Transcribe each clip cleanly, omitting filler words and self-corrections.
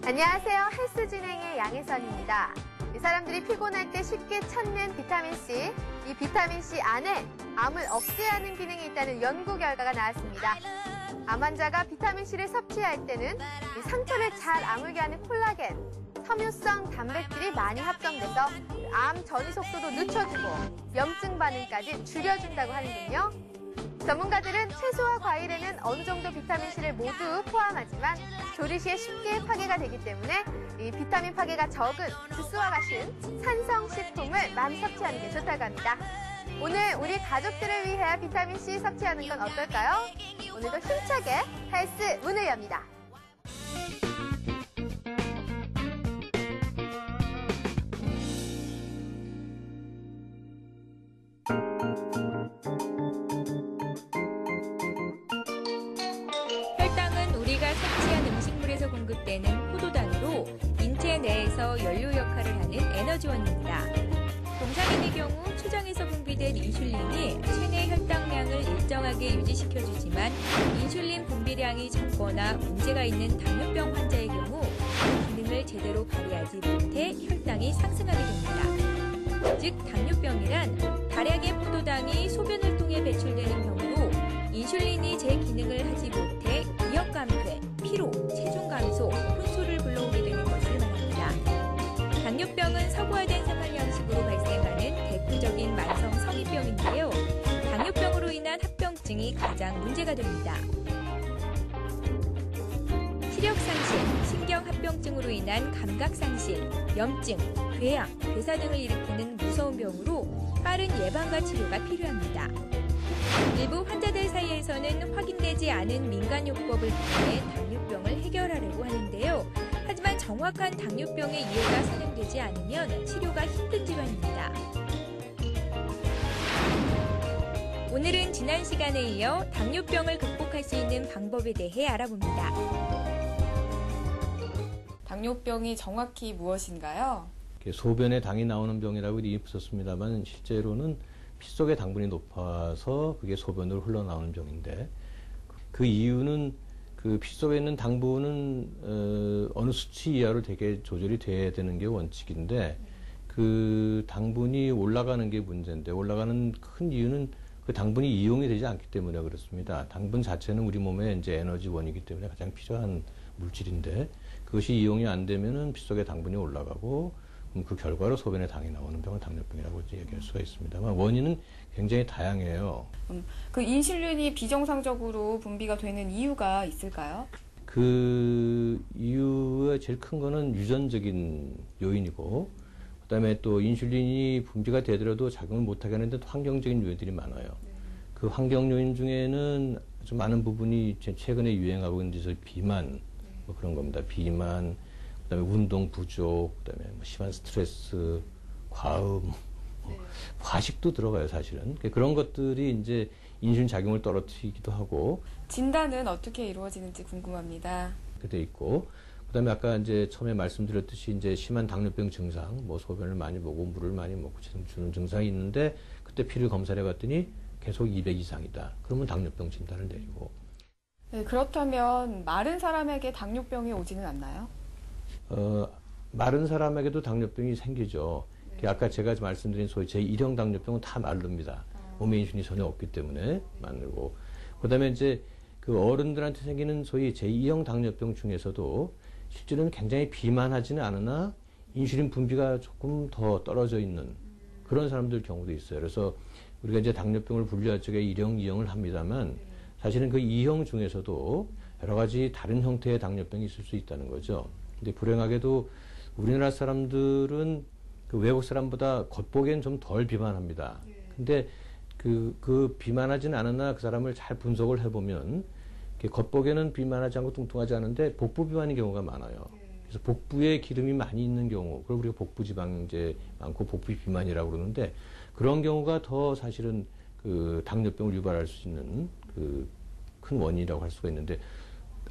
안녕하세요. 헬스 진행의 양혜선입니다. 이 사람들이 피곤할 때 쉽게 찾는 비타민C, 이 비타민C 안에 암을 억제하는 기능이 있다는 연구 결과가 나왔습니다. 암 환자가 비타민C를 섭취할 때는 이 상처를 잘 아물게 하는 콜라겐, 섬유성 단백질이 많이 합성돼서 암 전이 속도도 늦춰주고 염증 반응까지 줄여준다고 하는군요. 전문가들은 채소와 과일에는 어느 정도 비타민C를 모두 포함하지만 조리 시에 쉽게 파괴가 되기 때문에 이 비타민 파괴가 적은 주스와 같은 산성식품을 많이 섭취하는 게 좋다고 합니다. 오늘 우리 가족들을 위해 비타민C 섭취하는 건 어떨까요? 오늘도 힘차게 헬스 문을 엽니다. 혈당은 우리가 섭취한 음식물에서 공급되는 포도당으로 인체 내에서 연료 역할을 하는 에너지원입니다. 동상인의 경우 췌장에서 분비된 인슐린이 체내 혈당량을 일정하게 유지시켜주지만 인슐린 분비량이 적거나 문제가 있는 당뇨병 환자의 경우 그 기능을 제대로 발휘하지 못해 혈당이 상승하게 됩니다. 즉 당뇨병이란 다량의 포도당이 소변을 통해 배출되는 경우로 인슐린이 제 기능을 하지 못해 기억 감퇴, 피로, 체중 감소, 혼술을 불러오게 되는 것을 말합니다. 당뇨병은 서구화된 생활 양식으로 발생하는 대표적인 만성 성인병인데요. 당뇨병으로 인한 합병증이 가장 문제가 됩니다. 시력 상실, 신경 합병증으로 인한 감각 상실, 염증, 궤양, 괴사 등을 일으키는 무서운 병으로 빠른 예방과 치료가 필요합니다. 일부 환자들 사이에서는 확인되지 않은 민간요법을 통해 당뇨병을 해결하려고 하는데요. 하지만 정확한 당뇨병의 이해가 선행되지 않으면 치료가 힘든 질환입니다. 오늘은 지난 시간에 이어 당뇨병을 극복할 수 있는 방법에 대해 알아봅니다. 당뇨병이 정확히 무엇인가요? 소변에 당이 나오는 병이라고 이름이 붙었습니다만 실제로는 피 속의 당분이 높아서 그게 소변으로 흘러나오는 병인데 그 이유는 그 피 속에 있는 당분은 어느 수치 이하로 되게 조절이 돼야 되는 게 원칙인데 그 당분이 올라가는 게 문제인데 올라가는 큰 이유는 그 당분이 이용이 되지 않기 때문에 그렇습니다. 당분 자체는 우리 몸의 이제 에너지원이기 때문에 가장 필요한 물질인데 그것이 이용이 안 되면은 피 속에 당분이 올라가고 그 결과로 소변에 당이 나오는 병을 당뇨병이라고 얘기할 수가 있습니다만 원인은 굉장히 다양해요. 그 인슐린이 비정상적으로 분비가 되는 이유가 있을까요? 그 이유가 제일 큰 거는 유전적인 요인이고 그다음에 또 인슐린이 분비가 되더라도 작용을 못하게 하는데 환경적인 요인들이 많아요. 그 환경 요인 중에는 아주 많은 부분이 최근에 유행하고 있는 저 비만 뭐 그런 겁니다. 비만 그다음에 운동 부족, 그다음에 뭐 심한 스트레스, 과음, 과식도 들어가요, 사실은. 그런 것들이 이제 인슐린 작용을 떨어뜨리기도 하고. 진단은 어떻게 이루어지는지 궁금합니다. 그돼 있고, 그다음에 아까 이제 처음에 말씀드렸듯이 이제 심한 당뇨병 증상, 뭐 소변을 많이 보고 물을 많이 먹고 주는 증상이 있는데 그때 피를 검사를 해봤더니 계속 200 이상이다. 그러면 당뇨병 진단을 내리고. 네, 그렇다면 마른 사람에게 당뇨병이 오지는 않나요? 마른 사람에게도 당뇨병이 생기죠. 네. 아까 제가 말씀드린 소위 제1형 당뇨병은 다 마릅니다. 몸에 인슐린이 전혀 없기 때문에 마르고. 그 다음에 이제 그 어른들한테 생기는 소위 제2형 당뇨병 중에서도 실제로는 굉장히 비만하지는 않으나 인슐린 분비가 조금 더 떨어져 있는 그런 사람들 경우도 있어요. 그래서 우리가 이제 당뇨병을 분류할 적에 1형, 2형을 합니다만 사실은 그 2형 중에서도 여러 가지 다른 형태의 당뇨병이 있을 수 있다는 거죠. 근데 불행하게도 우리나라 사람들은 그 외국 사람보다 겉보기엔 좀 덜 비만합니다. 근데 그 비만하진 않으나 그 사람을 잘 분석을 해보면 겉보기에는 비만하지 않고 뚱뚱하지 않은데 복부 비만인 경우가 많아요. 그래서 복부에 기름이 많이 있는 경우, 그걸 우리가 복부 지방제 많고 복부 비만이라고 그러는데 그런 경우가 더 사실은 그 당뇨병을 유발할 수 있는 그 큰 원인이라고 할 수가 있는데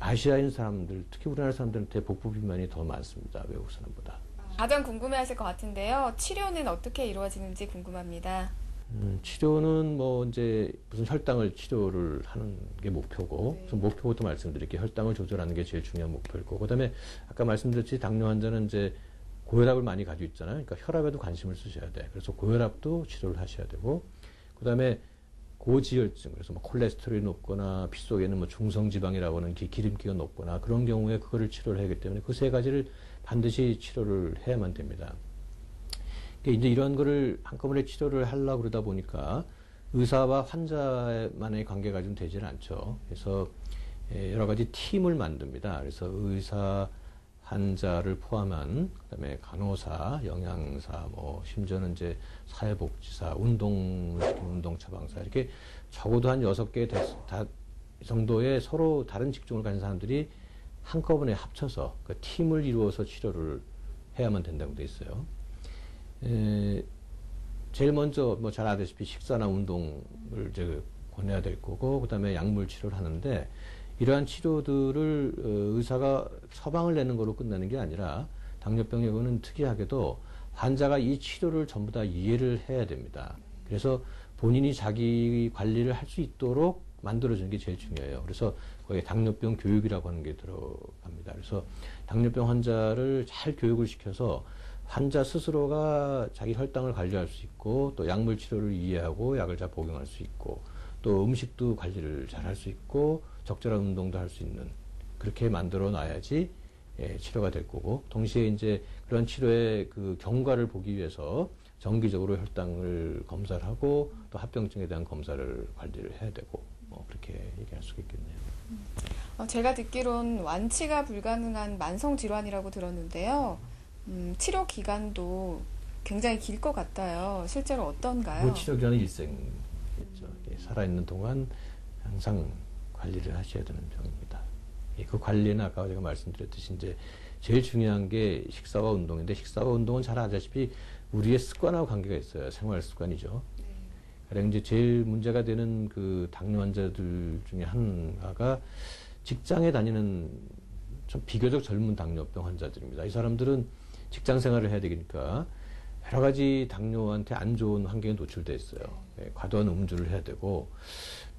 아시아인 사람들, 특히 우리나라 사람들한테 복부 비만이 더 많습니다. 외국 사람보다. 가장 궁금해하실 것 같은데요. 치료는 어떻게 이루어지는지 궁금합니다. 치료는 뭐 이제 무슨 혈당을 치료를 하는 게 목표고, 네. 그래서 목표부터 말씀드릴게요. 혈당을 조절하는 게 제일 중요한 목표일 거고, 그다음에 아까 말씀드렸듯이 당뇨 환자는 이제 고혈압을 많이 가지고 있잖아요. 그러니까 혈압에도 관심을 쓰셔야 돼. 그래서 고혈압도 치료를 하셔야 되고, 그다음에 고지혈증, 그래서 뭐 콜레스테롤이 높거나 피 속에는 뭐 중성지방이라고 하는 기름기가 높거나 그런 경우에 그거를 치료를 해야 하기 때문에 그 세 가지를 반드시 치료를 해야만 됩니다. 이제 이런 거를 한꺼번에 치료를 하려고 그러다 보니까 의사와 환자만의 관계가 좀 되지는 않죠. 그래서 여러 가지 팀을 만듭니다. 그래서 의사, 환자를 포함한 그다음에 간호사, 영양사, 뭐 심지어는 이제 사회복지사, 운동 처방사 이렇게 적어도 한 6개 정도의 서로 다른 직종을 가진 사람들이 한꺼번에 합쳐서 그 팀을 이루어서 치료를 해야만 된다고 돼 있어요. 제일 먼저 뭐 잘 아다시피 식사나 운동을 이제 권해야 될 거고, 그다음에 약물 치료를 하는데 이러한 치료들을 의사가 처방을 내는 거로 끝나는 게 아니라 당뇨병의 경우는 특이하게도 환자가 이 치료를 전부 다 이해를 해야 됩니다. 그래서 본인이 자기 관리를 할 수 있도록 만들어주는 게 제일 중요해요. 그래서 거기에 당뇨병 교육이라고 하는 게 들어갑니다. 그래서 당뇨병 환자를 잘 교육을 시켜서 환자 스스로가 자기 혈당을 관리할 수 있고, 또 약물 치료를 이해하고 약을 잘 복용할 수 있고, 또 음식도 관리를 잘 할 수 있고, 적절한 운동도 할 수 있는, 그렇게 만들어 놔야지 치료가 될 거고, 동시에 이제 그런 치료의 그 경과를 보기 위해서 정기적으로 혈당을 검사를 하고, 또 합병증에 대한 검사를 관리를 해야 되고, 뭐 그렇게 얘기할 수가 있겠네요. 제가 듣기론 완치가 불가능한 만성 질환이라고 들었는데요. 치료 기간도 굉장히 길 것 같아요. 실제로 어떤가요? 그 치료 기간은 일생이죠. 살아있는 동안 항상 관리를 하셔야 되는 병입니다. 그 관리는 아까 제가 말씀드렸듯이 이제 제일 중요한 게 식사와 운동인데, 식사와 운동은 잘 아시다시피 우리의 습관하고 관계가 있어요. 생활 습관이죠. 가령 이제 제일 문제가 되는 그 당뇨 환자들 중에 하나가 직장에 다니는 좀 비교적 젊은 당뇨병 환자들입니다. 이 사람들은 직장 생활을 해야 되니까 여러 가지 당뇨한테 안 좋은 환경에 노출돼 있어요. 과도한 음주를 해야 되고,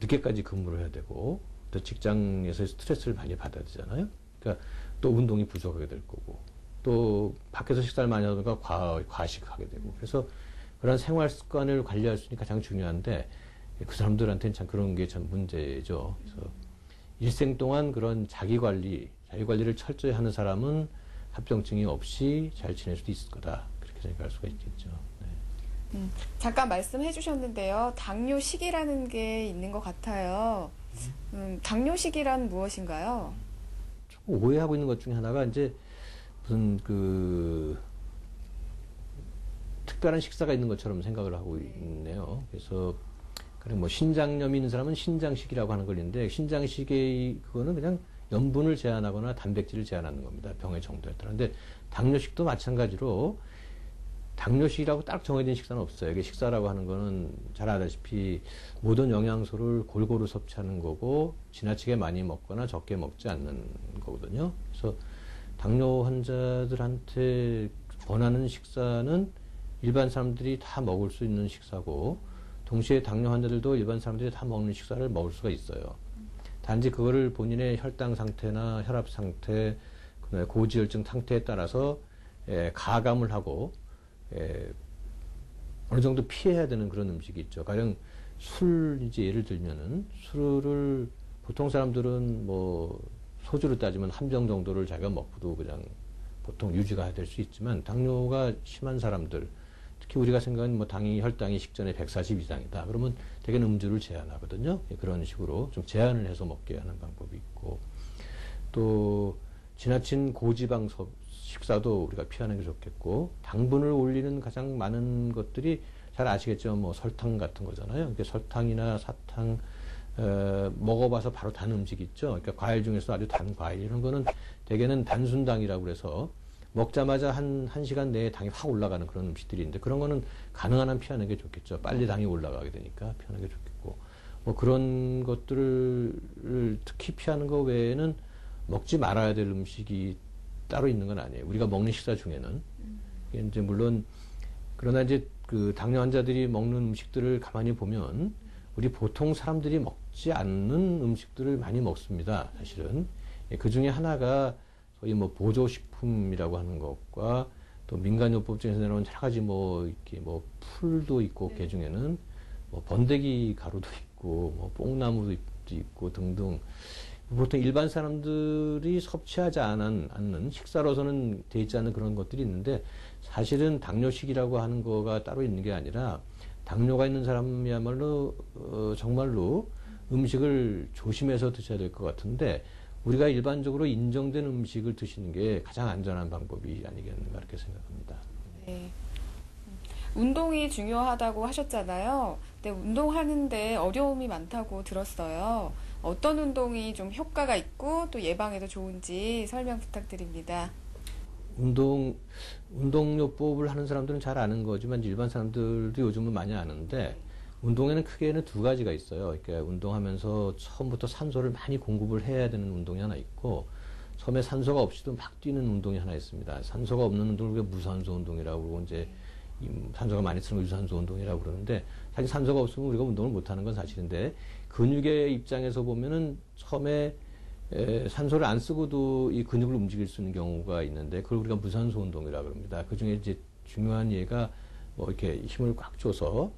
늦게까지 근무를 해야 되고, 또 직장에서 스트레스를 많이 받아야 되잖아요. 그러니까 또 운동이 부족하게 될 거고, 또 밖에서 식사를 많이 하다가 과식하게 되고, 그래서 그런 생활 습관을 관리할 수 있는 게 가장 중요한데, 그 사람들한테는 참 그런 게 참 문제죠. 그래서 일생 동안 그런 자기 관리를 철저히 하는 사람은 합병증이 없이 잘 지낼 수도 있을 거다. 그렇게 생각할 수가 있겠죠. 네. 잠깐 말씀해 주셨는데요. 당뇨식이라는 게 있는 것 같아요. 당뇨식이란 무엇인가요? 조금 오해하고 있는 것 중에 하나가 이제 무슨 그 특별한 식사가 있는 것처럼 생각을 하고 있네요. 그래서 뭐 신장염이 있는 사람은 신장식이라고 하는 걸 있는데, 신장식의 그거는 그냥 염분을 제한하거나 단백질을 제한하는 겁니다. 병의 정도에 따라. 근데 당뇨식도 마찬가지로 당뇨식이라고 딱 정해진 식사는 없어요. 이게 식사라고 하는 거는 잘 아다시피 모든 영양소를 골고루 섭취하는 거고, 지나치게 많이 먹거나 적게 먹지 않는 거거든요. 그래서 당뇨 환자들한테 권하는 식사는 일반 사람들이 다 먹을 수 있는 식사고, 동시에 당뇨 환자들도 일반 사람들이 다 먹는 식사를 먹을 수가 있어요. 단지 그거를 본인의 혈당 상태나 혈압 상태, 고지혈증 상태에 따라서 가감을 하고 어느 정도 피해야 되는 그런 음식이 있죠. 가령 술, 이제 예를 들면은 술을 보통 사람들은 뭐 소주로 따지면 한 병 정도를 자기가 먹고도 그냥 보통 유지가 될 수 있지만, 당뇨가 심한 사람들, 특히 우리가 생각하는 뭐 혈당이 식전에 140 이상이다. 그러면 대개는 음주를 제한하거든요. 그런 식으로 좀 제한을 해서 먹게 하는 방법이 있고, 또 지나친 고지방 식사도 우리가 피하는 게 좋겠고, 당분을 올리는 가장 많은 것들이 잘 아시겠죠. 뭐 설탕 같은 거잖아요. 설탕이나 사탕, 먹어봐서 바로 단 음식 있죠. 그러니까 과일 중에서 아주 단 과일, 이런 거는 대개는 단순당이라고 그래서 먹자마자 한 시간 내에 당이 확 올라가는 그런 음식들이 있는데, 그런 거는 가능한 한 피하는 게 좋겠죠. 빨리 당이 올라가게 되니까 피하는 게 좋겠고, 뭐 그런 것들을 특히 피하는 거 외에는 먹지 말아야 될 음식이 따로 있는 건 아니에요. 우리가 먹는 식사 중에는. 이제 물론, 그러나 이제 그 당뇨 환자들이 먹는 음식들을 가만히 보면 우리 보통 사람들이 먹지 않는 음식들을 많이 먹습니다. 사실은 그 중에 하나가 소위 뭐 보조식품이라고 하는 것과 또 민간요법중에서 내놓은 여러 가지 뭐 이렇게 뭐 풀도 있고 게 중에는 뭐 번데기 가루도 있고 뭐 뽕나무도 있고 등등 보통 일반 사람들이 섭취하지 않는 식사로서는 돼 있지 않는 그런 것들이 있는데 사실은 당뇨식이라고 하는 거가 따로 있는 게 아니라 당뇨가 있는 사람이야말로 정말로 음식을 조심해서 드셔야 될 것 같은데 우리가 일반적으로 인정된 음식을 드시는 게 가장 안전한 방법이 아니겠는가 이렇게 생각합니다. 네. 운동이 중요하다고 하셨잖아요. 근데 운동하는데 어려움이 많다고 들었어요. 어떤 운동이 좀 효과가 있고 또 예방에도 좋은지 설명 부탁드립니다. 운동요법을 하는 사람들은 잘 아는 거지만 일반 사람들도 요즘은 많이 아는데 운동에는 크게는 두 가지가 있어요. 그러니까 운동하면서 처음부터 산소를 많이 공급을 해야 되는 운동이 하나 있고 처음에 산소가 없이도 막 뛰는 운동이 하나 있습니다. 산소가 없는 운동을 우리가 무산소 운동이라고 그러고 이제 산소가 많이 쓰는 걸 유산소 운동이라고 그러는데 사실 산소가 없으면 우리가 운동을 못하는 건 사실인데 근육의 입장에서 보면은 처음에 산소를 안 쓰고도 이 근육을 움직일 수 있는 경우가 있는데 그걸 우리가 무산소 운동이라고 합니다. 그 중에 이제 중요한 예가 뭐 이렇게 힘을 꽉 줘서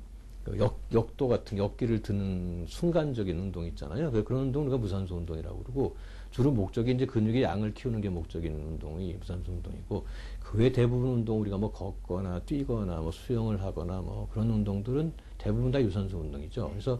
역도 같은 역기를 드는 순간적인 운동 있잖아요. 그런 운동을 우리가 무산소 운동이라고 그러고 주로 목적이 이제 근육의 양을 키우는 게 목적인 운동이 무산소 운동이고 그 외 대부분 운동 우리가 뭐 걷거나 뛰거나 뭐 수영을 하거나 뭐 그런 운동들은 대부분 다 유산소 운동이죠. 그래서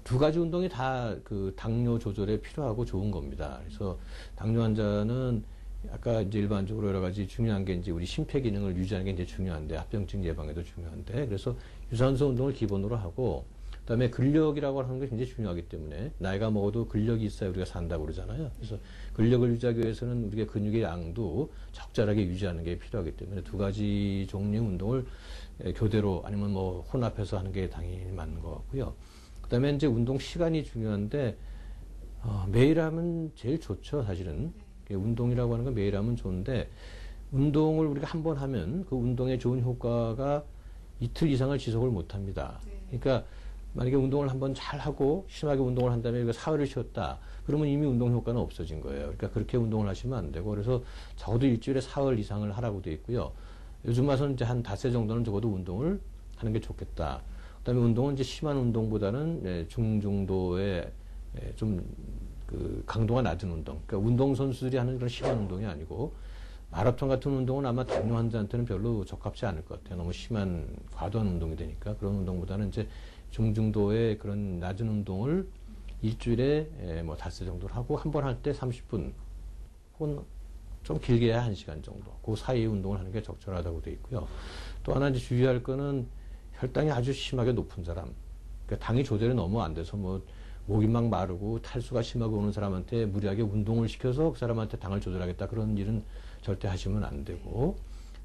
두 가지 운동이 다 그 당뇨 조절에 필요하고 좋은 겁니다. 그래서 당뇨 환자는 아까 이제 일반적으로 여러 가지 중요한 게 이제 우리 심폐 기능을 유지하는 게 이제 중요한데 합병증 예방에도 중요한데 그래서 유산소 운동을 기본으로 하고 그다음에 근력이라고 하는 게 굉장히 중요하기 때문에 나이가 먹어도 근력이 있어야 우리가 산다고 그러잖아요. 그래서 근력을 유지하기 위해서는 우리가 근육의 양도 적절하게 유지하는 게 필요하기 때문에 두 가지 종류의 운동을 교대로 아니면 뭐 혼합해서 하는 게 당연히 맞는 것 같고요. 그다음에 이제 운동 시간이 중요한데 매일 하면 제일 좋죠, 사실은. 운동이라고 하는 건 매일 하면 좋은데 운동을 우리가 한 번 하면 그 운동의 좋은 효과가 이틀 이상을 지속을 못 합니다. 그러니까 만약에 운동을 한번 잘 하고 심하게 운동을 한 다음에 사흘을 쉬었다. 그러면 이미 운동 효과는 없어진 거예요. 그러니까 그렇게 운동을 하시면 안 되고 그래서 적어도 일주일에 사흘 이상을 하라고 돼 있고요. 요즘 와서는 이제 한 닷새 정도는 적어도 운동을 하는 게 좋겠다. 그다음에 운동은 이제 심한 운동보다는 중중도의 좀 그 강도가 낮은 운동. 그러니까 운동 선수들이 하는 그런 심한 운동이 아니고 마라톤 같은 운동은 아마 당뇨 환자한테는 별로 적합치 않을 것 같아요. 너무 심한 과도한 운동이 되니까 그런 운동보다는 이제 중중도의 그런 낮은 운동을 일주일에 뭐 닷새 정도를 하고 한 번 할 때 30분 혹은 좀 길게 해야 1시간 정도. 그 사이 운동을 하는 게 적절하다고 되어 있고요. 또 하나 이제 주의할 거는 혈당이 아주 심하게 높은 사람. 그러니까 당이 조절이 너무 안 돼서 뭐 목이 막 마르고 탈수가 심하게 오는 사람한테 무리하게 운동을 시켜서 그 사람한테 당을 조절하겠다. 그런 일은 절대 하시면 안 되고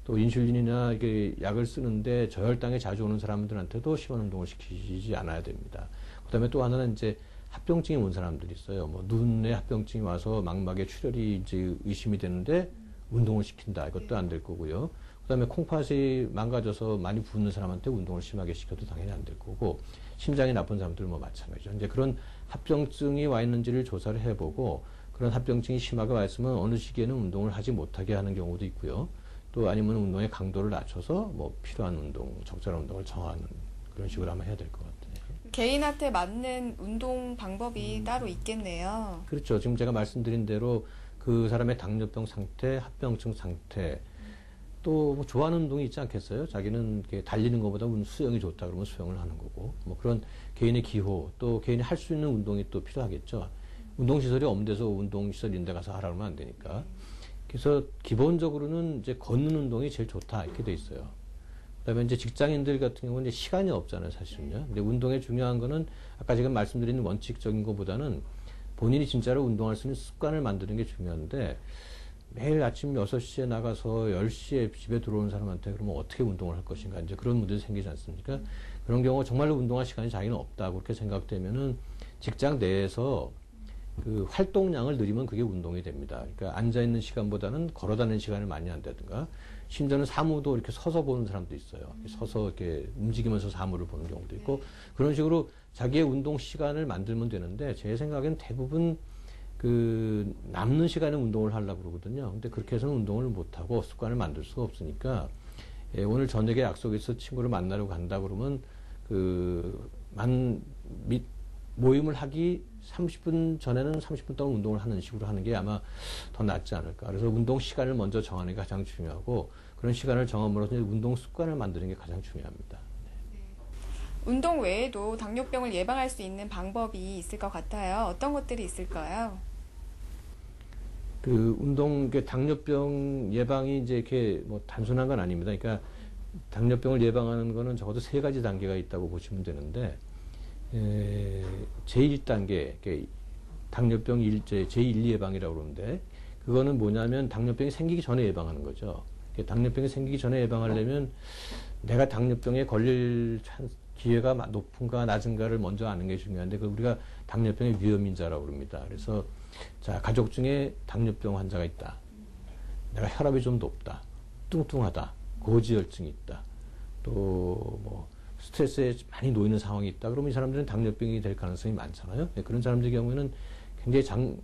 또 인슐린이나 이게 약을 쓰는데 저혈당이 자주 오는 사람들한테도 심한 운동을 시키지 않아야 됩니다. 그다음에 또 하나는 이제 합병증이 온 사람들이 있어요. 뭐 눈에 합병증이 와서 망막에 출혈이 이제 의심이 되는데 운동을 시킨다. 이것도 안 될 거고요. 그다음에 콩팥이 망가져서 많이 붓는 사람한테 운동을 심하게 시켜도 당연히 안 될 거고 심장이 나쁜 사람들 뭐 마찬가지죠. 이제 그런 합병증이 와 있는지를 조사를 해보고 그런 합병증이 심하게 와 있으면 어느 시기에는 운동을 하지 못하게 하는 경우도 있고요. 또 아니면 운동의 강도를 낮춰서 뭐 필요한 운동, 적절한 운동을 정하는 그런 식으로 아마 해야 될 것 같아요. 개인한테 맞는 운동 방법이 따로 있겠네요. 그렇죠. 지금 제가 말씀드린 대로 그 사람의 당뇨병 상태, 합병증 상태, 또 뭐 좋아하는 운동이 있지 않겠어요? 자기는 이렇게 달리는 것보다 수영이 좋다 그러면 수영을 하는 거고, 뭐 그런 개인의 기호, 또 개인이 할 수 있는 운동이 또 필요하겠죠. 운동시설이 없는 데서 운동시설 있는 데 가서 하라 그러면 안 되니까. 그래서 기본적으로는 이제 걷는 운동이 제일 좋다 이렇게 돼 있어요. 그다음에 이제 직장인들 같은 경우는 이제 시간이 없잖아요, 사실은요. 근데 운동의 중요한 거는 아까 제가 말씀드린 원칙적인 것보다는 본인이 진짜로 운동할 수 있는 습관을 만드는 게 중요한데 매일 아침 6시에 나가서 10시에 집에 들어오는 사람한테 그러면 어떻게 운동을 할 것인가 이제 그런 문제도 생기지 않습니까? 그런 경우가 정말로 운동할 시간이 자기는 없다 그렇게 생각되면은 직장 내에서 그 활동량을 늘리면 그게 운동이 됩니다. 그러니까 앉아있는 시간보다는 걸어다니는 시간을 많이 한다든가, 심지어는 사무도 이렇게 서서 보는 사람도 있어요. 서서 이렇게 움직이면서 사무를 보는 경우도 있고, 그런 식으로 자기의 운동 시간을 만들면 되는데, 제 생각엔 대부분 그 남는 시간에 운동을 하려고 그러거든요. 근데 그렇게 해서는 운동을 못하고 습관을 만들 수가 없으니까, 오늘 저녁에 약속해서 친구를 만나러 간다 그러면 모임을 하기 30분 전에는 30분 동안 운동을 하는 식으로 하는 게 아마 더 낫지 않을까. 그래서 운동 시간을 먼저 정하는 게 가장 중요하고, 그런 시간을 정함으로써 운동 습관을 만드는 게 가장 중요합니다. 운동 외에도 당뇨병을 예방할 수 있는 방법이 있을 것 같아요. 어떤 것들이 있을까요? 당뇨병 예방이 이제 이렇게 뭐 단순한 건 아닙니다. 그러니까 당뇨병을 예방하는 거는 적어도 3가지 단계가 있다고 보시면 되는데, 제1단계, 당뇨병 제1, 2 예방이라고 그러는데, 그거는 뭐냐면 당뇨병이 생기기 전에 예방하는 거죠. 당뇨병이 생기기 전에 예방하려면 내가 당뇨병에 걸릴 기회가 높은가 낮은가를 먼저 아는 게 중요한데, 그 우리가 당뇨병의 위험인자라고 그럽니다. 그래서 자, 가족 중에 당뇨병 환자가 있다. 내가 혈압이 좀 높다. 뚱뚱하다. 고지혈증이 있다. 또 뭐 스트레스에 많이 놓이는 상황이 있다. 그러면 이 사람들은 당뇨병이 될 가능성이 많잖아요. 그런 사람들 경우에는 굉장히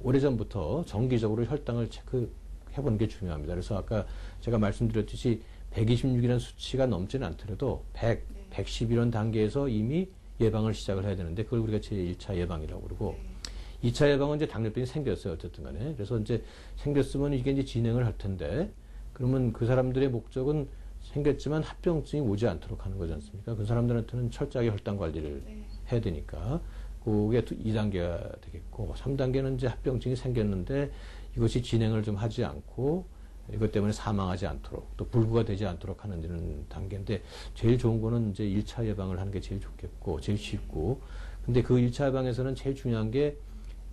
오래전부터 정기적으로 혈당을 체크해보는 게 중요합니다. 그래서 아까 제가 말씀드렸듯이 126이라는 수치가 넘지는 않더라도 100, 110 이런 단계에서 이미 예방을 시작을 해야 되는데, 그걸 우리가 제1차 예방이라고 그러고, 2차 예방은 이제 당뇨병이 생겼어요. 어쨌든 간에. 그래서 이제 생겼으면 이게 이제 진행을 할 텐데, 그러면 그 사람들의 목적은 생겼지만 합병증이 오지 않도록 하는 거지 않습니까? 그 사람들한테는 철저하게 혈당 관리를 해야 되니까, 그게 2단계가 되겠고, 3단계는 이제 합병증이 생겼는데 이것이 진행을 좀 하지 않고, 이것 때문에 사망하지 않도록, 또 불구가 되지 않도록 하는 이런 단계인데, 제일 좋은 거는 이제 1차 예방을 하는 게 제일 좋겠고, 제일 쉽고, 근데 그 1차 예방에서는 제일 중요한 게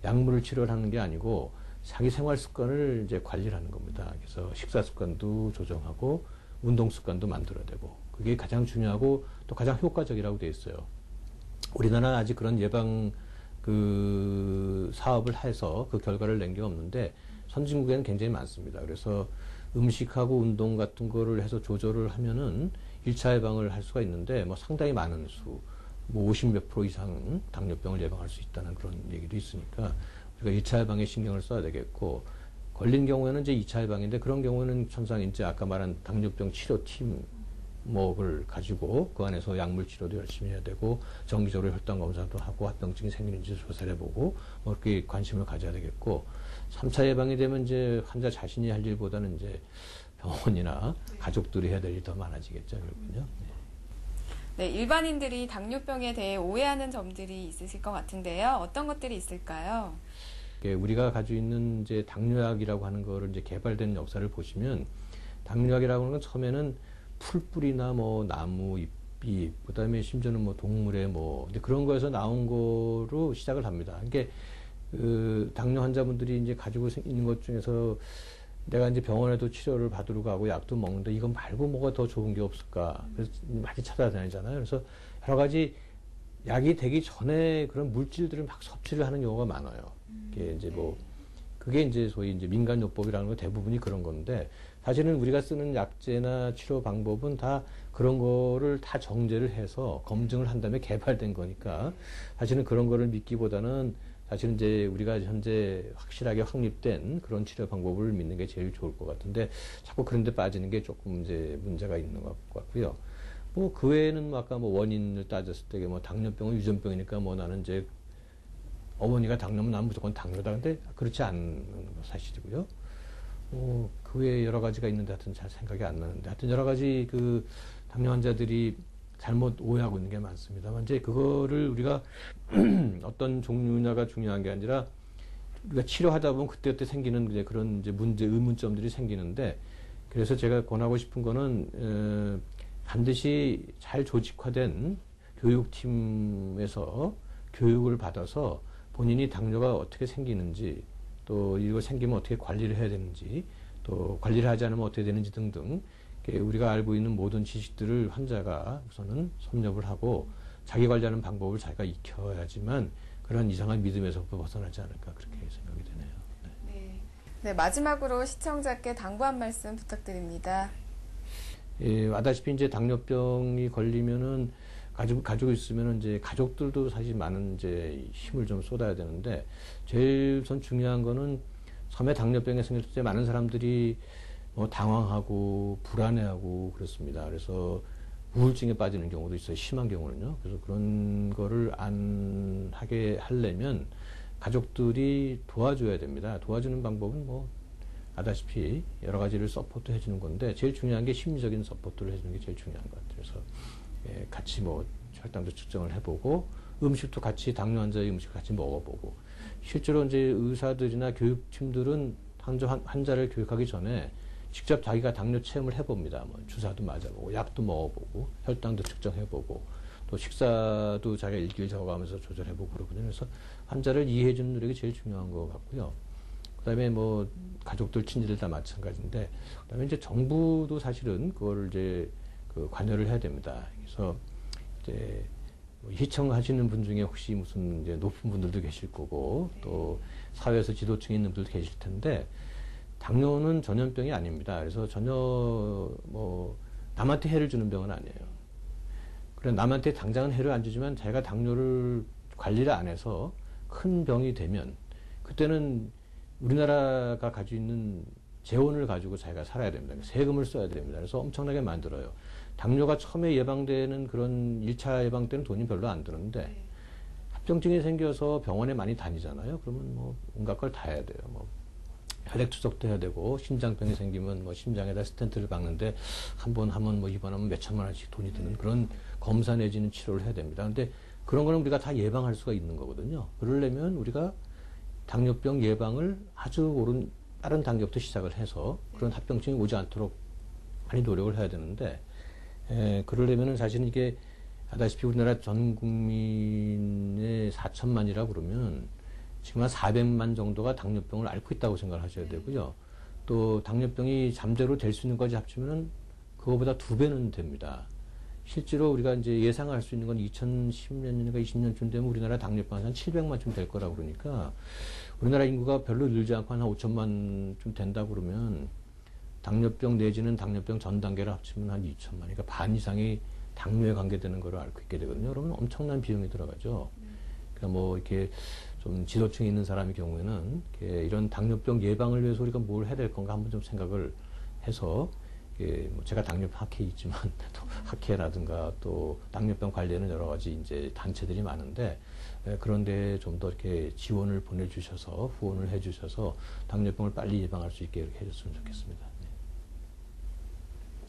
약물을 치료하는 게 아니고, 자기 생활 습관을 이제 관리를 하는 겁니다. 그래서 식사 습관도 조정하고, 운동 습관도 만들어야 되고, 그게 가장 중요하고 또 가장 효과적이라고 돼 있어요. 우리나라는 아직 그런 예방 사업을 해서 그 결과를 낸 게 없는데, 선진국에는 굉장히 많습니다. 그래서 음식하고 운동 같은 거를 해서 조절을 하면은 1차 예방을 할 수가 있는데, 뭐 상당히 많은 뭐 50몇 % 이상 당뇨병을 예방할 수 있다는 그런 얘기도 있으니까, 우리가 1차 예방에 신경을 써야 되겠고, 걸린 경우에는 이제 2차 예방인데, 그런 경우는 천상 이제 아까 말한 당뇨병 치료 팀목을 가지고 그 안에서 약물 치료도 열심히 해야 되고, 정기적으로 혈당 검사도 하고, 합병증이 생기는지 조사를 해보고, 뭐 그렇게 관심을 가져야 되겠고, 3차 예방이 되면 이제 환자 자신이 할 일보다는 이제 병원이나 가족들이 해야 될 일이 더 많아지겠죠, 결국은요. 네, 일반인들이 당뇨병에 대해 오해하는 점들이 있으실 것 같은데요. 어떤 것들이 있을까요? 우리가 가지고 있는 이제 당뇨약이라고 하는 거를 이제 개발된 역사를 보시면, 당뇨약이라고 하는 건 처음에는 풀뿌리나 뭐 나무 잎이, 그다음에 심지어는 뭐 동물의 뭐 이제 그런 거에서 나온 거로 시작을 합니다. 그러니까 당뇨 환자분들이 이제 가지고 있는 것 중에서 내가 이제 병원에도 치료를 받으러 가고 약도 먹는데 이거 말고 뭐가 더 좋은 게 없을까? 그래서 많이 찾아다니잖아요. 그래서 여러 가지 약이 되기 전에 그런 물질들을 막 섭취를 하는 경우가 많아요. 그게 이제 그게 이제 소위 이제 민간요법이라는 거 대부분이 그런 건데, 사실은 우리가 쓰는 약제나 치료 방법은 다 그런 거를 다 정제를 해서 검증을 한 다음에 개발된 거니까, 사실은 그런 거를 믿기보다는 사실은 이제 우리가 현재 확실하게 확립된 그런 치료 방법을 믿는 게 제일 좋을 것 같은데, 자꾸 그런 데 빠지는 게 조금 이제 문제가 있는 것 같고요. 뭐 그 외에는 뭐 아까 뭐 원인을 따졌을 때 뭐 당뇨병은 유전병이니까 뭐 나는 이제 어머니가 당뇨면 난 무조건 당뇨다. 근데 그렇지 않은 거 사실이고요. 그 외에 여러 가지가 있는데 하여튼 잘 생각이 안 나는데, 하여튼 여러 가지 그 당뇨 환자들이 잘못 오해하고 있는 게 많습니다만, 이제 그거를 우리가 어떤 종류냐가 중요한 게 아니라, 우리가 치료하다 보면 그때그때 생기는 이제 그런 이제 의문점들이 생기는데, 그래서 제가 권하고 싶은 거는, 반드시 잘 조직화된 교육팀에서 교육을 받아서 본인이 당뇨가 어떻게 생기는지, 또 이거 생기면 어떻게 관리를 해야 되는지, 또 관리를 하지 않으면 어떻게 되는지 등등, 우리가 알고 있는 모든 지식들을 환자가 우선은 섭렵을 하고 자기 관리하는 방법을 자기가 익혀야지만 그런 이상한 믿음에서 벗어나지 않을까 그렇게 생각이 되네요. 네, 마지막으로 시청자께 당부 한 말씀 부탁드립니다. 예, 아다시피 이제 당뇨병이 걸리면은 가지고 있으면은 이제 가족들도 사실 많은 이제 힘을 좀 쏟아야 되는데 제일 전 중요한 거는 처음에 당뇨병이 생겼을 때 많은 사람들이 뭐 당황하고 불안해하고 그렇습니다. 그래서 우울증에 빠지는 경우도 있어요. 심한 경우는요. 그래서 그런 거를 안 하게 하려면 가족들이 도와줘야 됩니다. 도와주는 방법은 뭐 아다시피 여러 가지를 서포트 해주는 건데 제일 중요한 게 심리적인 서포트를 해주는 게 제일 중요한 것 같아요. 그래서 예, 같이 뭐 혈당도 측정을 해보고 음식도 같이 당뇨 환자의 음식을 같이 먹어보고 실제로 이제 의사들이나 교육팀들은 환자를 교육하기 전에 직접 자기가 당뇨 체험을 해봅니다. 뭐 주사도 맞아보고 약도 먹어보고 혈당도 측정해보고 또 식사도 자기가 일기를 적어가면서 조절해보고 그러거든요. 그래서 환자를 이해해주는 노력이 제일 중요한 것 같고요. 그다음에 뭐 가족들 친지들 다 마찬가지인데 그다음에 이제 정부도 사실은 그거를 이제 관여를 해야 됩니다. 그래서 이제 시청하시는 분 중에 혹시 무슨 이제 높은 분들도 계실 거고 또 사회에서 지도층에 있는 분들도 계실 텐데 당뇨는 전염병이 아닙니다. 그래서 전혀 뭐 남한테 해를 주는 병은 아니에요. 그래 남한테 당장은 해를 안 주지만 자기가 당뇨를 관리를 안 해서 큰 병이 되면 그때는 우리나라가 가지고 있는 재원을 가지고 자기가 살아야 됩니다. 세금을 써야 됩니다. 그래서 엄청나게 만들어요. 당뇨가 처음에 예방되는 그런 1차 예방 때는 돈이 별로 안 드는데 합병증이 생겨서 병원에 많이 다니잖아요. 그러면 뭐 온갖 걸 다 해야 돼요. 뭐 혈액 추적도 해야 되고 심장병이 생기면 뭐 심장에다 스텐트를 박는데 한 번 하면 뭐 입원하면 몇 천만 원씩 돈이 드는 그런 검사 내지는 치료를 해야 됩니다. 근데 그런 거는 우리가 다 예방할 수가 있는 거거든요. 그러려면 우리가 당뇨병 예방을 아주 빠른 단계부터 시작을 해서 그런 합병증이 오지 않도록 많이 노력을 해야 되는데 그러려면은 사실은 이게 아다시피 우리나라 전 국민의 4천만이라 그러면 지금 한 400만 정도가 당뇨병을 앓고 있다고 생각을 하셔야 되고요. 또 당뇨병이 잠재로 될 수 있는 것까지 합치면은 그거보다 2배는 됩니다. 실제로 우리가 이제 예상할 수 있는 건 2010년인가 20년쯤 되면 우리나라 당뇨병 한 700만쯤 될 거라고 그러니까 우리나라 인구가 별로 늘지 않고 한 5천만 좀 된다 그러면 당뇨병 내지는 당뇨병 전 단계를 합치면 한 2천만. 그러니까 반 이상이 당뇨에 관계되는 거를 앓고 있게 되거든요. 그러면 엄청난 비용이 들어가죠. 그러니까 뭐 이렇게 좀 지도층에 있는 사람의 경우에는 이런 당뇨병 예방을 위해서 우리가 뭘 해야 될 건가 한번 좀 생각을 해서 뭐 제가 당뇨병 학회에 있지만 또 학회라든가 또 당뇨병 관리에는 여러 가지 이제 단체들이 많은데 그런데 좀 더 이렇게 지원을 보내주셔서 후원을 해주셔서 당뇨병을 빨리 예방할 수 있게 이렇게 해줬으면 좋겠습니다.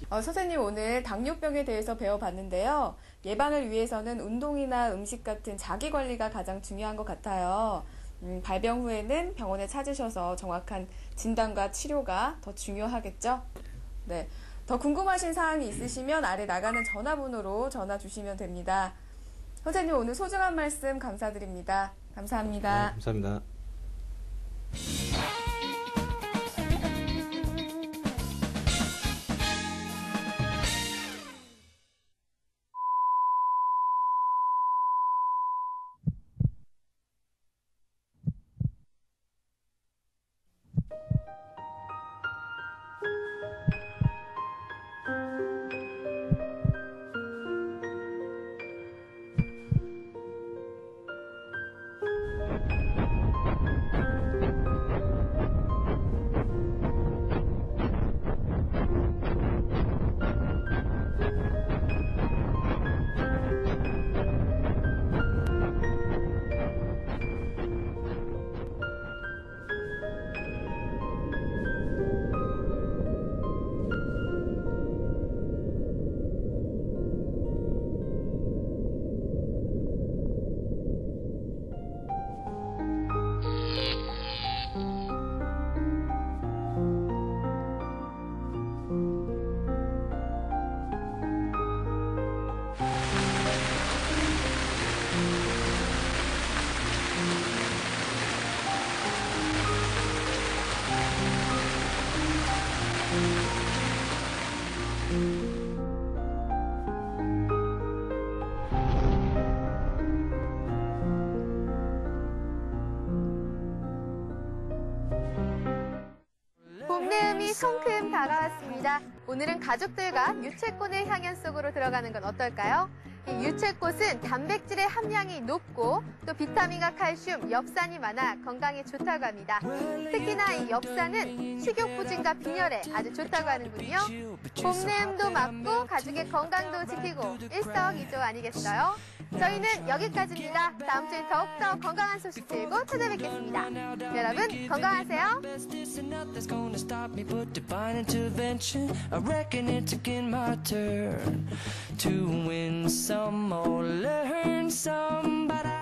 선생님 오늘 당뇨병에 대해서 배워봤는데요. 예방을 위해서는 운동이나 음식 같은 자기관리가 가장 중요한 것 같아요. 발병 후에는 병원에 찾으셔서 정확한 진단과 치료가 더 중요하겠죠? 네. 더 궁금하신 사항이 있으시면 아래 나가는 전화번호로 전화 주시면 됩니다. 선생님 오늘 소중한 말씀 감사드립니다. 감사합니다. 네, 감사합니다. 시간이 성큼 다가왔습니다. 오늘은 가족들과 유채꽃의 향연 속으로 들어가는 건 어떨까요? 이 유채꽃은 단백질의 함량이 높고 또 비타민과 칼슘, 엽산이 많아 건강에 좋다고 합니다. 특히나 이 엽산은 식욕부진과 빈혈에 아주 좋다고 하는군요. 봄내음도 막고 가족의 건강도 지키고 일석이조 아니겠어요? 저희는 여기까지입니다. 다음 주에 더욱더 건강한 소식 들고 찾아뵙겠습니다. 여러분 건강하세요. I reckon it's again my turn to win some or learn some, but